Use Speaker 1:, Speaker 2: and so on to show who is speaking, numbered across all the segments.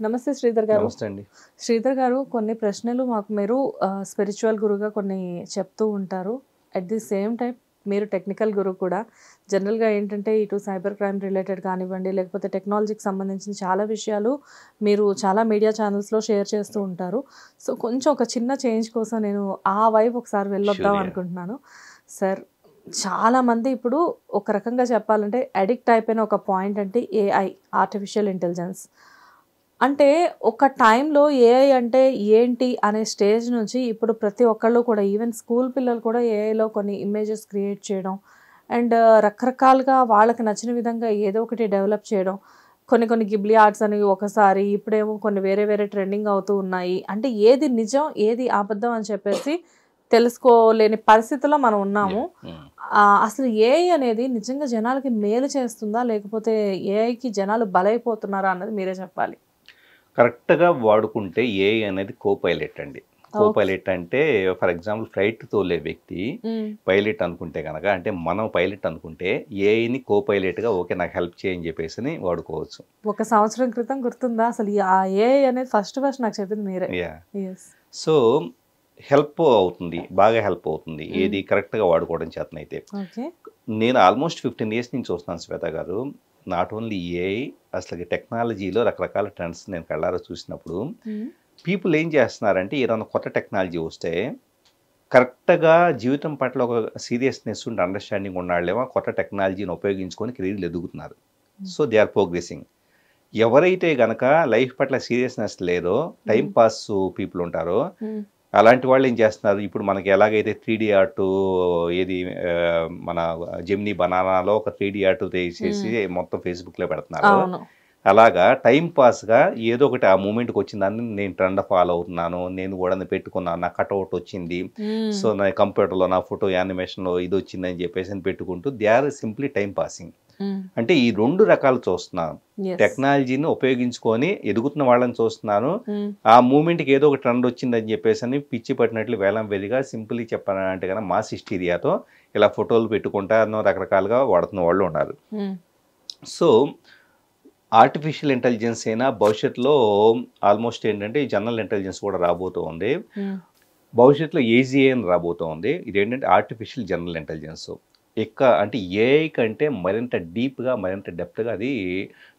Speaker 1: నమస్తే శ్రీధర్ గారు.
Speaker 2: నమస్తే అండి.
Speaker 1: శ్రీధర్ గారు, కొన్ని ప్రశ్నలు మాకు మీరు స్పిరిచువల్ గురుగా కొన్ని చెప్తూ ఉంటారు. అట్ ది సేమ్ టైం మీరు టెక్నికల్ గురువు కూడా. జనరల్గా ఏంటంటే ఇటు సైబర్ క్రైమ్ రిలేటెడ్ కానివ్వండి, లేకపోతే టెక్నాలజీకి సంబంధించిన చాలా విషయాలు మీరు చాలా మీడియా ఛానల్స్లో షేర్ చేస్తూ ఉంటారు. సో కొంచెం ఒక చిన్న చేంజ్ కోసం నేను ఆ వైపు ఒకసారి వెళ్ళొద్దాం అనుకుంటున్నాను. సార్, చాలామంది ఇప్పుడు ఒక రకంగా చెప్పాలంటే అడిక్ట్ అయిపోయిన ఒక పాయింట్ అంటే ఏఐ, ఆర్టిఫిషియల్ ఇంటెలిజెన్స్. అంటే ఒక టైంలో ఏఐ అంటే ఏంటి అనే స్టేజ్ నుంచి ఇప్పుడు ప్రతి ఒక్కళ్ళు కూడా, ఈవెన్ స్కూల్ పిల్లలు కూడా ఏఐలో కొన్ని ఇమేజెస్ క్రియేట్ చేయడం అండ్ రకరకాలుగా వాళ్ళకి నచ్చిన విధంగా ఏదో ఒకటి డెవలప్ చేయడం. కొన్ని గిబ్లీ ఆర్ట్స్ అని ఒకసారి, ఇప్పుడేమో కొన్ని వేరే ట్రెండింగ్ అవుతూ ఉన్నాయి. అంటే ఏది నిజం ఏది అబద్ధం అని చెప్పేసి తెలుసుకోలేని పరిస్థితిలో మనం ఉన్నాము. అసలు ఏఐ అనేది నిజంగా జనాలకి మేలు చేస్తుందా, లేకపోతే ఏఐకి జనాలు బలైపోతున్నారా అన్నది మీరే చెప్పాలి.
Speaker 2: కరెక్ట్గా వాడుకుంటే ఏఐ అనేది కోపైలట్ అండి. కోపైలట్ అంటే ఫర్ ఎగ్జాంపుల్ ఫ్లైట్ తోలే వ్యక్తి పైలట్ అనుకుంటే కనుక, అంటే మనం పైలట్ అనుకుంటే ఏఐని కోపైలట్గా ఓకే నాకు హెల్ప్ చేయని చెప్పేసి వాడుకోవచ్చు.
Speaker 1: ఒక సంవత్సరం క్రితం గుర్తుందా అసలు ఆ ఏఐ అనేది ఫస్ట్ నాకు చెప్పింది మీరే.
Speaker 2: సో హెల్ప్ అవుతుంది, బాగా హెల్ప్ అవుతుంది ఏది కరెక్ట్గా వాడుకోవడం చేతనైతే. నేను ఆల్మోస్ట్ 15 years నుంచి చూస్తున్నాను శ్వేత గారు. నాట్ ఓన్లీ ఏఐ, అసలు టెక్నాలజీలో రకరకాల ట్రెండ్స్ నేను కళ్ళారా చూసినప్పుడు పీపుల్ ఏం చేస్తున్నారంటే ఏదైనా కొత్త టెక్నాలజీ వస్తే కరెక్ట్గా జీవితం పట్ల ఒక సీరియస్నెస్ ఉండి అండర్స్టాండింగ్ ఉన్నాళ్ళేమో కొత్త టెక్నాలజీని ఉపయోగించుకొని కెరీర్లు ఎదుగుతున్నారు. So they are progressing. ఎవరైతే గనక లైఫ్ పట్ల సీరియస్నెస్ లేదో, టైం పాస్ పీపుల్ ఉంటారో, అలాంటి వాళ్ళు ఏం చేస్తున్నారు, ఇప్పుడు మనకి ఎలాగైతే 3D ఆర్ట్ ఏది మన జెమినీ బనానాలో ఒక 3D ఆర్ట్ చేసి మొత్తం ఫేస్బుక్లో పెడుతున్నారు. అలాగా టైం పాస్గా ఏదో ఒకటి ఆ మూమెంట్కి వచ్చిందని నేను ట్రెండ్ ఫాలో అవుతున్నాను, నేను కూడా పెట్టుకున్నాను, నా కట్అవుట్ వచ్చింది, సో నా కంప్యూటర్లో నా ఫోటో యానిమేషన్లో ఇది వచ్చిందని చెప్పేసి పెట్టుకుంటూ they are simply time passing. అంటే ఈ రెండు రకాలు చూస్తున్నాను. టెక్నాలజీని ఉపయోగించుకొని ఎదుగుతున్న వాళ్ళని చూస్తున్నాను, ఆ మూమెంట్కి ఏదో ఒక ట్రెండ్ వచ్చిందని చెప్పేసి అని పిచ్చి పట్టినట్లు వేలం వెదిగా సింపుల్లీ చెప్పాలంటే కనుక మాస్ హిస్టీరియాతో ఇలా ఫోటోలు పెట్టుకుంటా రకరకాలుగా వాడుతున్న వాళ్ళు ఉన్నారు. సో ఆర్టిఫిషియల్ ఇంటెలిజెన్స్ అయినా భవిష్యత్తులో ఆల్మోస్ట్ ఏంటంటే జనరల్ ఇంటెలిజెన్స్ కూడా రాబోతూ ఉంది. భవిష్యత్తులో ఏజీఏ అని రాబోతూ ఉంది. ఇదేంటంటే ఆర్టిఫిషియల్ జనరల్ ఇంటెలిజెన్స్. అంటే ఏఐ కంటే మరింత డీప్గా, మరింత డెప్త్గా అది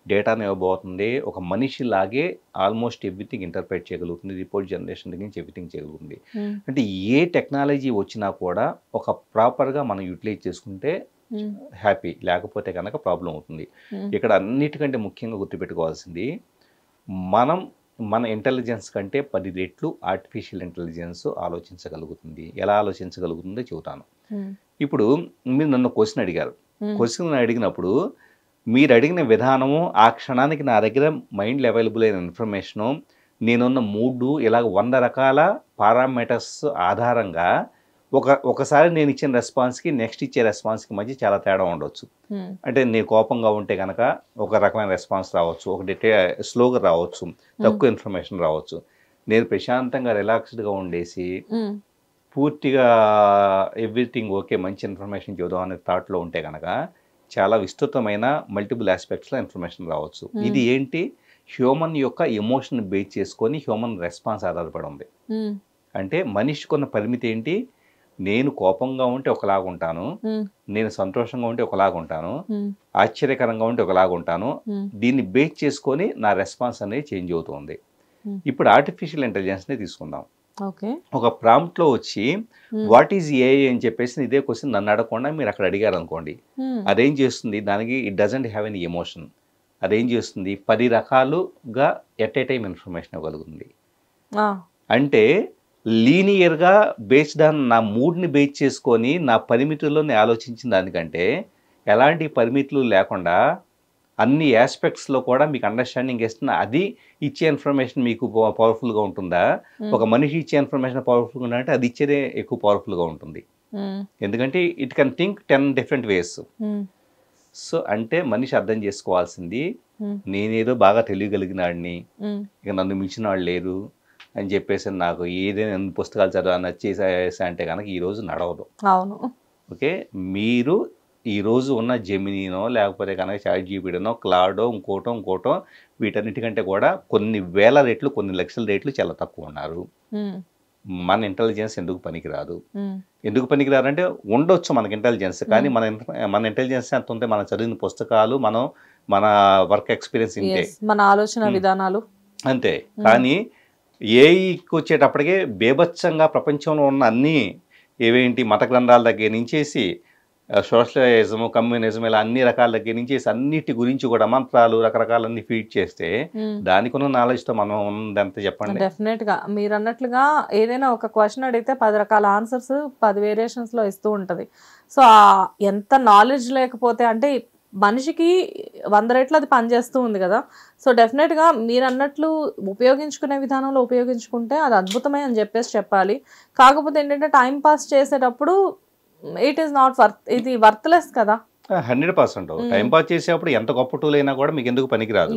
Speaker 2: డేటాను ఇవ్వబోతుంది. ఒక మనిషిలాగే ఆల్మోస్ట్ ఎవ్రీథింగ్ ఇంటర్ప్రెట్ చేయగలుగుతుంది, రిపోర్ట్ జనరేషన్ దగ్గర నుంచి ఎవ్రీథింగ్ చేయగలుగుతుంది. అంటే ఏ టెక్నాలజీ వచ్చినా కూడా ఒక ప్రాపర్గా మనం యూటిలైజ్ చేసుకుంటే హ్యాపీ, లేకపోతే కనుక ప్రాబ్లం అవుతుంది. ఇక్కడ అన్నిటికంటే ముఖ్యంగా గుర్తుపెట్టుకోవాల్సింది, మన ఇంటెలిజెన్స్ కంటే 10 రెట్లు ఆర్టిఫిషియల్ ఇంటెలిజెన్స్ ఆలోచించగలుగుతుంది. ఎలా ఆలోచించగలుగుతుందో చెబుతాను. ఇప్పుడు మీరు నన్ను క్వశ్చన్ అడిగారు. క్వశ్చన్ అడిగినప్పుడు మీరు అడిగిన విధానము, ఆ క్షణానికి నా దగ్గర మైండ్లో అవైలబుల్ అయిన ఇన్ఫర్మేషను, నేనున్న మూడు, ఇలాగ 100 రకాల పారామీటర్స్ ఆధారంగా ఒకసారి నేను ఇచ్చిన రెస్పాన్స్కి నెక్స్ట్ ఇచ్చే రెస్పాన్స్కి మధ్య చాలా తేడా ఉండవచ్చు. అంటే నేను కోపంగా ఉంటే కనుక ఒక రకమైన రెస్పాన్స్ రావచ్చు, ఒకటి స్లోగా రావచ్చు, తక్కువ ఇన్ఫర్మేషన్ రావచ్చు. నేను ప్రశాంతంగా రిలాక్స్డ్గా ఉండేసి పూర్తిగా ఎవ్రీథింగ్ ఓకే మంచి ఇన్ఫర్మేషన్ చూద్దాం అనే థాట్లో ఉంటే కనుక చాలా విస్తృతమైన మల్టిపుల్ ఆస్పెక్ట్స్లో ఇన్ఫర్మేషన్ రావచ్చు. ఇది ఏంటి, హ్యూమన్ యొక్క ఎమోషన్ బేస్ చేసుకొని హ్యూమన్ రెస్పాన్స్ ఆధారపడి ఉంది. అంటే మనిషికి ఉన్న పరిమితి ఏంటి, నేను కోపంగా ఉంటే ఒకలాగా ఉంటాను, నేను సంతోషంగా ఉంటే ఒకలాగా ఉంటాను, ఆశ్చర్యకరంగా ఉంటే ఒకలాగా ఉంటాను. దీన్ని బేస్ చేసుకొని నా రెస్పాన్స్ అనేది చేంజ్ అవుతుంది. ఇప్పుడు ఆర్టిఫిషియల్ ఇంటెలిజెన్స్ని తీసుకుందాం. ఒక ప్రాంప్ట్లో వచ్చి వాట్ ఈజ్ ఏఐ అని చెప్పేసి ఇదే క్వశ్చన్ నన్ను అడగకుండా మీరు అక్కడ అడిగారు అనుకోండి, అదేం చేస్తుంది, దానికి it doesn't have any emotion. అదేం చేస్తుంది, 10 రకాలుగా ఎట్ ఏ టైం ఇన్ఫర్మేషన్ ఇవ్వగలుగుతుంది. అంటే లీనియర్గా బేస్డ్ ఆన్ నా మూడ్ని బేస్ చేసుకొని నా పరిమితుల్లో నేను ఆలోచించిన దానికంటే ఎలాంటి పరిమితులు లేకుండా అన్ని ఆస్పెక్ట్స్లో కూడా మీకు అండర్స్టాండింగ్ ఇస్తున్న, అది ఇచ్చే ఇన్ఫర్మేషన్ మీకు పవర్ఫుల్గా ఉంటుందా, ఒక మనిషి ఇచ్చే ఇన్ఫర్మేషన్ పవర్ఫుల్గా ఉందంటే అది ఇచ్చేదే ఎక్కువ పవర్ఫుల్గా ఉంటుంది. ఎందుకంటే it can think 10 different ways. So అంటే మనిషి అర్థం చేసుకోవాల్సింది, నేనేదో బాగా తెలియగలిగినాడిని, ఇక నన్ను మించిన వాళ్ళు లేరు అని చెప్పేసి నాకు ఏదైనా పుస్తకాలు చదవ నచ్చేసా అంటే కనుక ఈరోజు నడవదు. ఓకే, మీరు ఈ రోజు ఉన్న జెమినీనో లేకపోతే కనుక చాట్ జీపీటీనో క్లాడో ఇంకోటో వీటన్నిటికంటే కూడా కొన్ని వేల రెట్లు కొన్ని లక్షల రెట్లు చాలా తక్కువ ఉన్నారు. మన ఇంటెలిజెన్స్ ఎందుకు పనికిరాదు? ఎందుకు పనికిరారంటే ఉండొచ్చు మనకి ఇంటెలిజెన్స్, కానీ మన ఇంటెలిజెన్స్ ఎంత ఉంటే మనం చదివిన పుస్తకాలు, మన వర్క్ ఎక్స్పీరియన్స్ ఇంతే,
Speaker 1: మన ఆలోచన విధానాలు అంతే.
Speaker 2: కానీ ఏఐకి వచ్చేటప్పటికే బేభత్సంగా ప్రపంచంలో ఉన్న అన్ని ఏవేంటి మత గ్రంథాల దగ్గర నుంచేసి సోషలిజము, కమ్యూనిజం, ఇలా అన్ని రకాల దగ్గర నుంచేసి అన్నిటి గురించి కూడా మంత్రాలు రకరకాలన్నీ ఫీడ్ చేస్తే దానికి ఉన్న నాలెడ్జ్తో మనం ఉందంత చెప్పండి.
Speaker 1: డెఫినెట్గా మీరు అన్నట్లుగా ఏదైనా ఒక క్వశ్చన్ అడిగితే 10 రకాల ఆన్సర్స్ 10 వేరియేషన్స్లో ఇస్తూ ఉంటుంది. సో ఎంత నాలెడ్జ్ లేకపోతే అంటే మనిషికి 100 రెట్లు అది పనిచేస్తూ ఉంది కదా. సో డెఫినెట్గా మీరు అన్నట్లు ఉపయోగించుకునే విధానంలో ఉపయోగించుకుంటే అది అద్భుతమే అని చెప్పాలి. కాకపోతే ఏంటంటే టైం పాస్ చేసేటప్పుడు ఇట్ ఈస్ నాట్ ఇది వర్త్లెస్ కదా.
Speaker 2: 100% టైం పాస్ చేసేటప్పుడు ఎంత గొప్ప టూల్ అయినా కూడా మీకు ఎందుకు పనికిరాదు.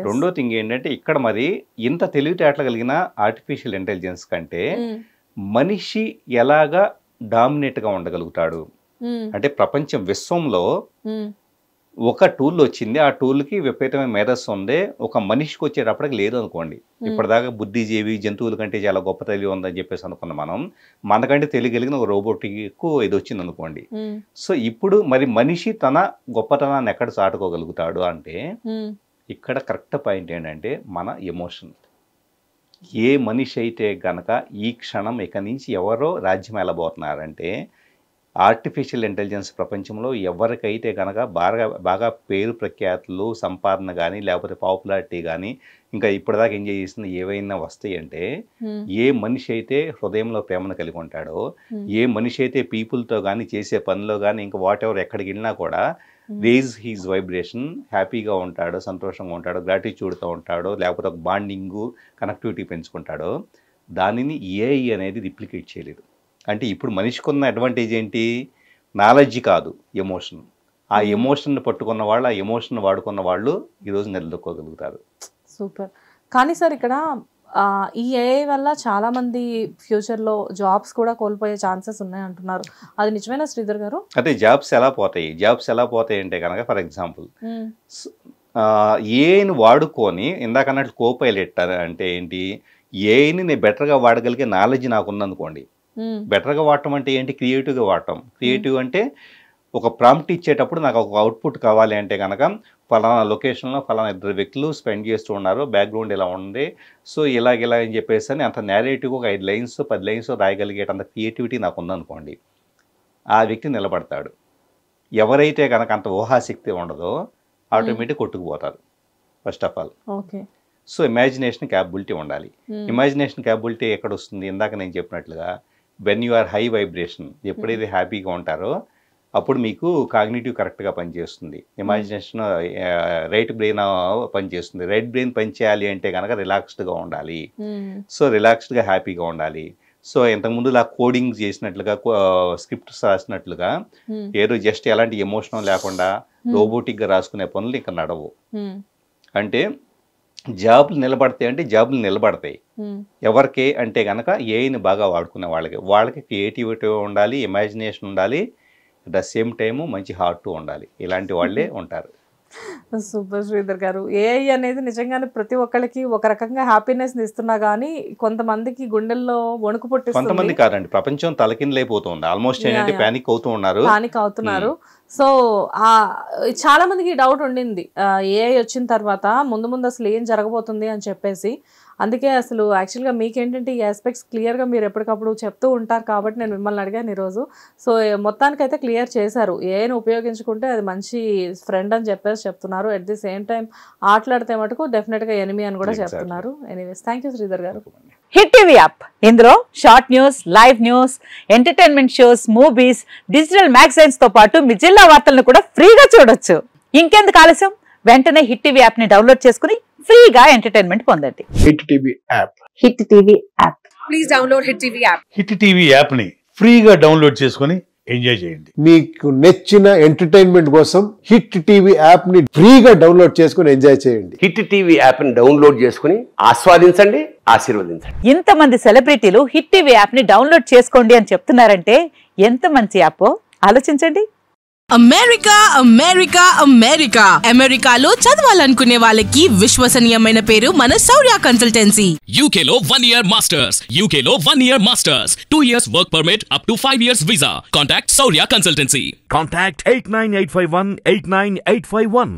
Speaker 2: రెండో థింగ్ ఏంటంటే ఇక్కడ మరి ఇంత తెలివితేటలు కలిగిన ఆర్టిఫిషియల్ ఇంటెలిజెన్స్ కంటే మనిషి ఎలాగా డామినేట్గా ఉండగలుగుతాడు అంటే ప్రపంచం విశ్వంలో ఒక టూల్ వచ్చింది, ఆ టూల్కి విపరీతమైన మేధస్సు ఉంది, ఒక మనిషికి వచ్చేటప్పటికి లేదు అనుకోండి. ఇప్పటిదాకా బుద్ధిజీవి జంతువుల కంటే చాలా గొప్ప తెలివి ఉందని చెప్పేసి అనుకున్నాం. మనకంటే తెలియగలిగిన ఒక రోబోటిక్ ఇది వచ్చింది అనుకోండి. సో ఇప్పుడు మరి మనిషి తన గొప్పతనాన్ని ఎక్కడ చాటుకోగలుగుతాడు అంటే ఇక్కడ కరెక్ట్ పాయింట్ ఏంటంటే మన ఎమోషన్. ఏ మనిషి అయితే గనక ఈ క్షణం ఇక నుంచి ఎవరో రాజ్యం వెళ్ళబోతున్నారంటే ఆర్టిఫిషియల్ ఇంటెలిజెన్స్ ప్రపంచంలో ఎవరికైతే కనుక బాగా పేరు ప్రఖ్యాతులు సంపాదన కానీ లేకపోతే పాపులారిటీ కానీ ఇంకా ఇప్పటిదాకా ఎంజాయ్ చేసిన ఏవైనా వస్తాయి అంటే ఏ మనిషి అయితే హృదయంలో ప్రేమను కలిగి ఉంటాడో, ఏ మనిషి అయితే పీపుల్తో కానీ చేసే పనిలో కానీ ఇంకా వాట్ ఎవర్ ఎక్కడికి వెళ్ళినా కూడా రేజ్ హీజ్ వైబ్రేషన్, హ్యాపీగా ఉంటాడో, సంతోషంగా ఉంటాడో, గ్రాటిట్యూడ్తో ఉంటాడో, లేకపోతే ఒక బాండింగు కనెక్టివిటీ పెంచుకుంటాడో, దానిని ఏఐ అనేది రిప్లికేట్ చేయలేదు. అంటే ఇప్పుడు మనిషికి ఉన్న అడ్వాంటేజ్ ఏంటి? నాలెడ్జ్ కాదు, ఎమోషన్. ఆ ఎమోషన్ పట్టుకున్న వాళ్ళు, ఆ ఎమోషన్ వాడుకున్న వాళ్ళు ఈరోజు నిలదొక్కోగలుగుతారు.
Speaker 1: సూపర్. కానీ సార్ ఇక్కడ ఈ ఏఐ వల్ల చాలామంది ఫ్యూచర్లో జాబ్స్ కూడా కోల్పోయే ఛాన్సెస్ ఉన్నాయి అంటున్నారు. అది నిజమేనా శ్రీధర్ గారు?
Speaker 2: అంటే జాబ్స్ ఎలా పోతాయి అంటే కనుక ఫర్ ఎగ్జాంపుల్ ఏఐని వాడుకొని ఇందాకన్నట్లు కోపైలెట్ అంటే ఏంటి, ఏఐని నేను బెటర్గా వాడగలిగే నాలెడ్జ్ నాకు ఉందనుకోండి. బెటర్గా వాడటం అంటే ఏంటి? క్రియేటివ్గా వాడటం. క్రియేటివ్ అంటే ఒక ప్రాంప్ట్ ఇచ్చేటప్పుడు నాకు ఒక అవుట్పుట్ కావాలి అంటే కనుక ఫలానా లొకేషన్లో ఫలానా 2 వ్యక్తులు స్పెండ్ చేస్తూ ఉన్నారు, బ్యాక్గ్రౌండ్ ఇలా ఉంది, సో ఇలా అని చెప్పేసి అని అంత నేరేటివ్ ఒక 5 లైన్స్ 10 లైన్స్ రాయగలిగేటంత క్రియేటివిటీ నాకు ఉందనుకోండి, ఆ వ్యక్తి నిలబడతాడు. ఎవరైతే కనుక అంత ఊహాశక్తి ఉండదో ఆటోమేటిక్ కొట్టుకుపోతారు first of all.
Speaker 1: Okay.
Speaker 2: So imagination capability ఉండాలి. ఇమాజినేషన్ క్యాపబిలిటీ ఎక్కడ వస్తుంది? ఇందాక నేను చెప్పినట్లుగా when you are high vibration, ఎప్పుడైతే హ్యాపీగా ఉంటారో అప్పుడు మీకు కాగ్నిటివ్ కరెక్ట్గా పనిచేస్తుంది. ఇమాజినేషన్ రైట్ బ్రెయిన్ పనిచేస్తుంది. రైట్ బ్రెయిన్ పనిచేయాలి అంటే కనుక రిలాక్స్డ్గా ఉండాలి. సో రిలాక్స్డ్గా హ్యాపీగా ఉండాలి. సో ఇంతకుముందు ఇలా కోడింగ్ చేసినట్లుగా స్క్రిప్ట్స్ రాసినట్లుగా ఏదో జస్ట్ ఎలాంటి ఎమోషన్ లేకుండా రోబోటిక్గా రాసుకునే పనులు ఇంకా నడవు. అంటే జాబ్లు నిలబడతాయి అంటే జాబ్లు నిలబడతాయి. ఎవరికి అంటే కనుక ఏఐని బాగా వాడుకునే వాళ్ళకి క్రియేటివిటీ ఉండాలి, ఇమాజినేషన్ ఉండాలి, అట్ ద సేమ్ టైము మంచి హార్ట్ ఉండాలి. ఇలాంటి వాళ్ళే ఉంటారు.
Speaker 1: సూపర్ శ్రీధర్ గారు. ఏఐ అనేది నిజంగానే ప్రతి ఒక్కరికి ఒక రకంగా హ్యాపీనెస్ ఇస్తున్నా కానీ కొంతమందికి గుండెల్లో వణుకు పుట్టిస్తుంది.
Speaker 2: కొంతమంది కాదండి, ప్రపంచం తలకిందులైపోతుంది. ఆల్మోస్ట్ ఏంటంటే ప్యానిక్ అవుతున్నారు.
Speaker 1: సో చాలా మందికి డౌట్ ఉండింది ఏఐ వచ్చిన తర్వాత ముందు అసలు ఏం జరగబోతుంది అని చెప్పేసి. అందుకే అసలు యాక్చువల్గా మీకేంటంటే ఈ ఆస్పెక్ట్స్ క్లియర్గా మీరు ఎప్పటికప్పుడు చెప్తూ ఉంటారు కాబట్టి నేను మిమ్మల్ని అడిగాను ఈరోజు. సో మొత్తానికైతే క్లియర్ చేశారు, ఏఐని ఉపయోగించుకుంటే అది మంచి ఫ్రెండ్ అని చెప్పేసి చెప్తున్నారు. అట్ ది సేమ్ టైం ఆటలాడితే మటుకు డెఫినెట్గా ఎనిమీ అని కూడా చెప్తున్నారు. ఎనీవేస్, థ్యాంక్ యూ శ్రీధర్ గారు.
Speaker 3: హిట్ టీవీ యాప్, ఇందులో short news, live news, entertainment shows, movies, digital magazines తో పాటు మీ జిల్లా వార్తలను కూడా ఫ్రీగా చూడొచ్చు. ఇంకెందుకు ఆలస్యం, వెంటనే హిట్ టీవీ యాప్ ని డౌన్లోడ్ చేసుకుని ఫ్రీగా ఎంటర్టైన్మెంట్ పొందండి.
Speaker 4: Hit TV app.
Speaker 3: Hit TV app. Please download hit TV app.
Speaker 4: Hit TV app ని ఫ్రీగా డౌన్లోడ్ చేసుకుని ఎంజాయ్ చేయండి.
Speaker 5: మీకు నచ్చిన ఎంటర్టైన్మెంట్ కోసం హిట్ టీవీ యాప్ ని ఫ్రీగా డౌన్లోడ్ చేసుకుని ఎంజాయ్ చేయండి.
Speaker 6: హిట్ టీవీ యాప్ ని డౌన్లోడ్ చేసుకుని ఆస్వాదించండి, ఆశీర్వదించండి.
Speaker 3: ఇంతమంది సెలబ్రిటీలు హిట్ టీవీ యాప్ ని డౌన్లోడ్ చేసుకోండి అని చెప్తున్నారంటే ఎంత మంచి యాప్ ఆలోచించండి.
Speaker 7: అమెరికా అమెరికా అమెరికా అమెరికాలో చదవాలనుకునే వాళ్ళకి విశ్వసనీయమైన పేరు మన శౌర్య కన్సల్టెన్సీ.
Speaker 8: UK లో 1 year masters, UK లో 1 year masters, 2 years work permit up to 5 years visa. Contact Saurya Consultancy.
Speaker 9: Contact 89851 89851.